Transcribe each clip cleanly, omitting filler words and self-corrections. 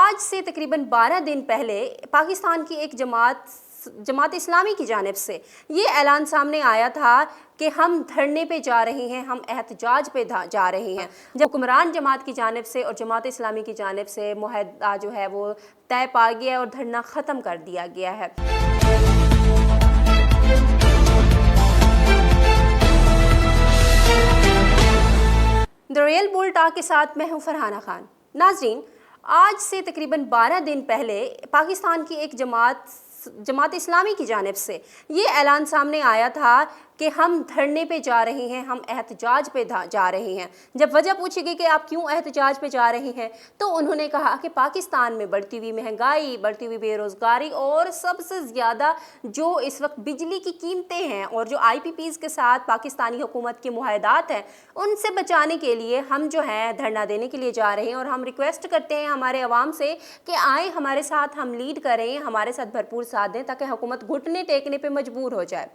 आज से तकरीबन 12 दिन पहले पाकिस्तान की एक जमात इस्लामी की जानिब से ये ऐलान सामने आया था कि हम धरने पे जा रहे हैं, हम एहतजाज पे जा रहे हैं। जब हुक्मरान जमात की जानिब से और जमात इस्लामी की जानिब से मुआहदा जो है वो तय पा गया और धरना ख़त्म कर दिया गया है। द रियल बोल्ड टॉक के साथ मैं हूँ फरहाना खान। नाज़रीन, आज से तकरीबन 12 दिन पहले पाकिस्तान की एक जमात इस्लामी की जानिब से ये ऐलान सामने आया था कि हम धरने पे जा रहे हैं, हम एहतजाज पे जा रहे हैं। जब वजह पूछी गई कि आप क्यों एहतजाज पे जा रहे हैं, तो उन्होंने कहा कि पाकिस्तान में बढ़ती हुई महंगाई, बढ़ती हुई बेरोज़गारी और सबसे ज़्यादा जो इस वक्त बिजली की कीमतें हैं और जो IPPs के साथ पाकिस्तानी हुकूमत के मुआहदात हैं, उनसे बचाने के लिए हम जो है धरना देने के लिए जा रहे हैं। और हम रिक्वेस्ट करते हैं हमारे अवाम से कि आए हमारे साथ, हम लीड करें, हमारे साथ भरपूर साथ दें ताकि हुकूमत घुटने टेकने पे मजबूर हो जाए।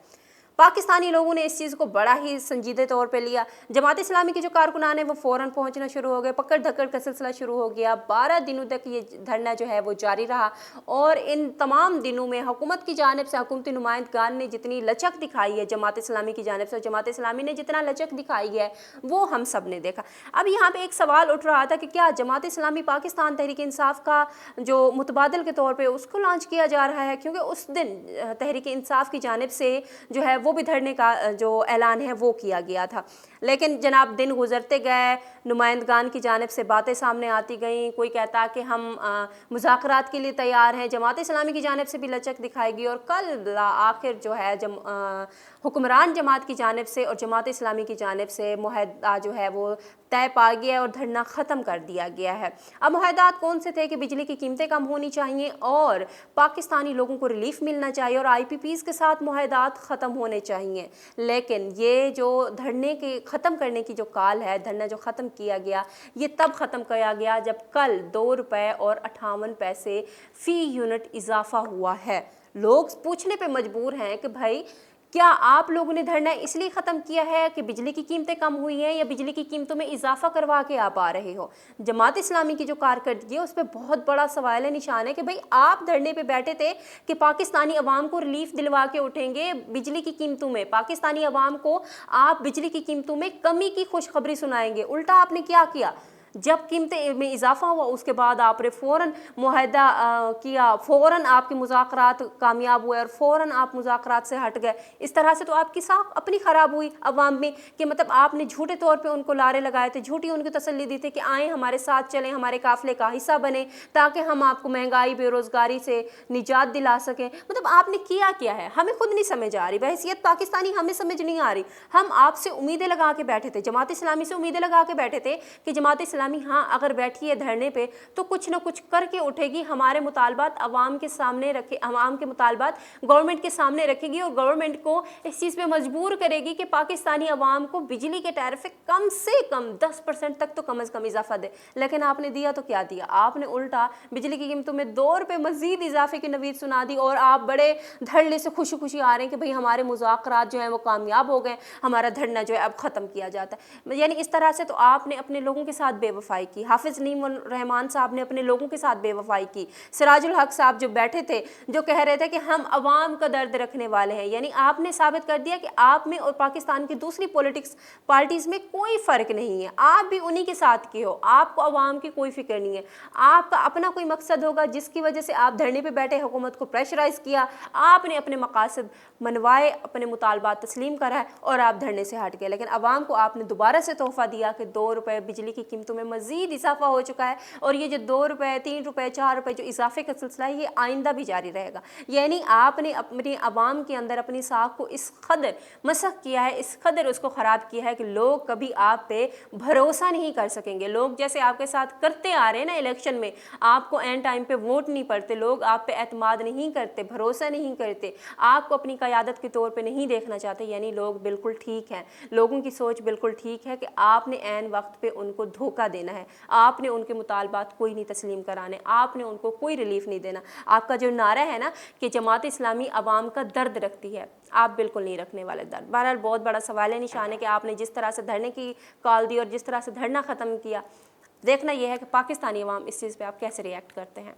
पाकिस्तानी लोगों ने इस चीज़ को बड़ा ही संजीदे तौर पे लिया। जमात इस्लामी के जो कारकुनान हैं वो फ़ौरन पहुंचना शुरू हो गए, पकड़ धक्कड़ का सिलसिला शुरू हो गया। 12 दिनों तक ये धरना जो है वो जारी रहा और इन तमाम दिनों में हुकूमत की जानिब से, हुकूमती नुमाइंदगान ने जितनी लचक दिखाई है जमात इस्लामी की जानिब से, जमात इस्लामी ने जितना लचक दिखाई है वो हम सब ने देखा। अब यहाँ पर एक सवाल उठ रहा था कि क्या जमात इस्लामी पाकिस्तान तहरीक इंसाफ का जो मुतबादल के तौर पर उसको लॉन्च किया जा रहा है, क्योंकि उस दिन तहरीक इंसाफ की जानिब से जो है वो भी धरने का जो ऐलान है वो किया गया था। लेकिन जनाब दिन गुजरते गए, नुमाइंदगान की जानिब से बातें सामने आती गईं। कोई कहता कि हम मुज़ाकरात के लिए तैयार हैं, जमात इस्लामी की जानिब से भी लचक दिखाएगी और कल आखिर जो है हुक्मरान जमात की जानिब से और जमात इस्लामी की जानिब से मुआहदा जो है वो तय पा गया और धरना ख़त्म कर दिया गया है। अब मुआहदात कौन से थे कि बिजली की कीमतें कम होनी चाहिए और पाकिस्तानी लोगों को रिलीफ मिलना चाहिए और IPPs के साथ मुआहदात ख़त्म होने चाहिए। लेकिन ये जो धरने के ख़त्म करने की जो काल है, धरना जो ख़त्म किया गया, ये तब ख़त्म किया गया जब कल 2 रुपये और 58 पैसे फ़ी यूनिट इजाफ़ा हुआ है। लोग पूछने पे मजबूर हैं कि भाई क्या आप लोगों ने धरना इसलिए ख़त्म किया है कि बिजली की कीमतें कम हुई हैं या बिजली की कीमतों में इजाफा करवा के आप आ रहे हो। जमात इस्लामी की जो कारकर्दगी है उस पर बहुत बड़ा सवाल निशान है कि भाई आप धरने पे बैठे थे कि पाकिस्तानी अवाम को रिलीफ दिलवा के उठेंगे बिजली की कीमतों में, पाकिस्तानी अवाम को आप बिजली की कीमतों में कमी की खुशखबरी सुनाएंगे। उल्टा आपने क्या किया, जब कीमतें में इजाफा हुआ उसके बाद आपने फ़ौरन मुआहदा किया, फ़ौरन आपके मुज़ाकरात कामयाब हुए और फ़ौरन आप मुज़ाकरात से हट गए। इस तरह से तो आपकी साख अपनी ख़राब हुई अवाम में कि मतलब आपने झूठे तौर पे उनको लारे लगाए थे, झूठी उनको तसल्ली दी थी कि आएँ हमारे साथ चलें, हमारे काफ़िले का हिस्सा बने ताकि हम आपको महंगाई बेरोज़गारी से निजात दिला सकें। मतलब आपने किया क्या है हमें खुद नहीं समझ आ रही, बहैसियत पाकिस्तानी हमें समझ नहीं आ रही। हम आपसे उम्मीदें लगा के बैठे थे, जमात इस्लामी से उम्मीदें लगा के बैठे थे कि जमात इस्लामी हाँ अगर बैठी है धरने पे तो कुछ ना कुछ करके उठेगी, हमारे मुतालबात अवाम के सामने रखे, अवाम के मुतालबात गवर्नमेंट के सामने रखेगी और गवर्नमेंट को इस चीज़ पे मजबूर करेगी कि पाकिस्तानी अवाम को बिजली के टैरिफ कम से कम 10% तक तो कम अज़ कम इजाफा दे। लेकिन आपने दिया तो क्या दिया, आपने उल्टा बिजली की कीमतों में 2 रुपये मजीद इजाफे की नवीद सुना दी और आप बड़े धड़ल्ले से खुशी खुशी आ रहे हैं कि भाई हमारे मुज़ाकरात जो हैं वो कामयाब हो गए, हमारा धरना जो है अब ख़त्म किया जाता है। यानी इस तरह से तो आपने अपने लोगों के साथ बेवफाई की। हाफिज नईम रहमान साहब ने अपने लोगों के साथ बेवफाई की। सिराजुल हक साहब जो बैठे थे, जो कह रहे थे कि हम अवाम का दर्द रखने वाले हैं, यानी आपने साबित कर दिया कि आप में और पाकिस्तान की दूसरी पॉलिटिक्स पार्टीज़ में कोई फ़र्क नहीं है, आप भी उन्हीं के साथ के हो, आपको अवाम की कोई फिक्र नहीं है। आपका अपना कोई मकसद होगा जिसकी वजह से आप धरने पर बैठे हुकूमत को प्रेशराइज़ किया, आपने अपने मकासद मनवाए, अपने मुतालबात तस्लीम करा है और आप धरने से हट गए। लेकिन अवाम को आपने दोबारा से तोहफ़ा दिया कि 2 रुपये बिजली की कीमतों में मज़ीद इजाफा हो चुका है और ये जो 2 रुपये 3 रुपये 4 रुपये जो इजाफे का सिलसिला है ये आइंदा भी जारी रहेगा। यानी आपने अपने अवाम के अंदर अपनी साख को इस कदर मसख किया है, इस कदर उसको ख़राब किया है कि लोग कभी आप पे भरोसा नहीं कर सकेंगे। लोग जैसे आपके साथ करते आ रहे हैं ना इलेक्शन में, आपको एंड टाइम पे वोट नहीं पड़ते, लोग आप पे एतमाद नहीं करते, भरोसा नहीं करते, आपको अपनी क़यादत के तौर पे नहीं देखना चाहते। यानी लोग बिल्कुल ठीक हैं, लोगों की सोच बिल्कुल ठीक है कि आपने ऐन वक्त पे उनको धोखा देना है, आपने उनके मुतालबात कोई नहीं तस्लीम कराने, आपने उनको कोई रिलीफ नहीं देना। आपका जो नारा है ना कि जमात इस्लामी अवाम का दर्द रखती है, आप बिल्कुल नहीं रखने वाले दर्द। बहरहाल बहुत बड़ा सवाल निशान है कि आपने जिस तरह से धरने की कॉल दी और जिस तरह से धरना ख़त्म किया, دیکھنا یہ ہے کہ پاکستانی عوام اس چیز پہ آپ کیسے ریئیکٹ کرتے ہیں۔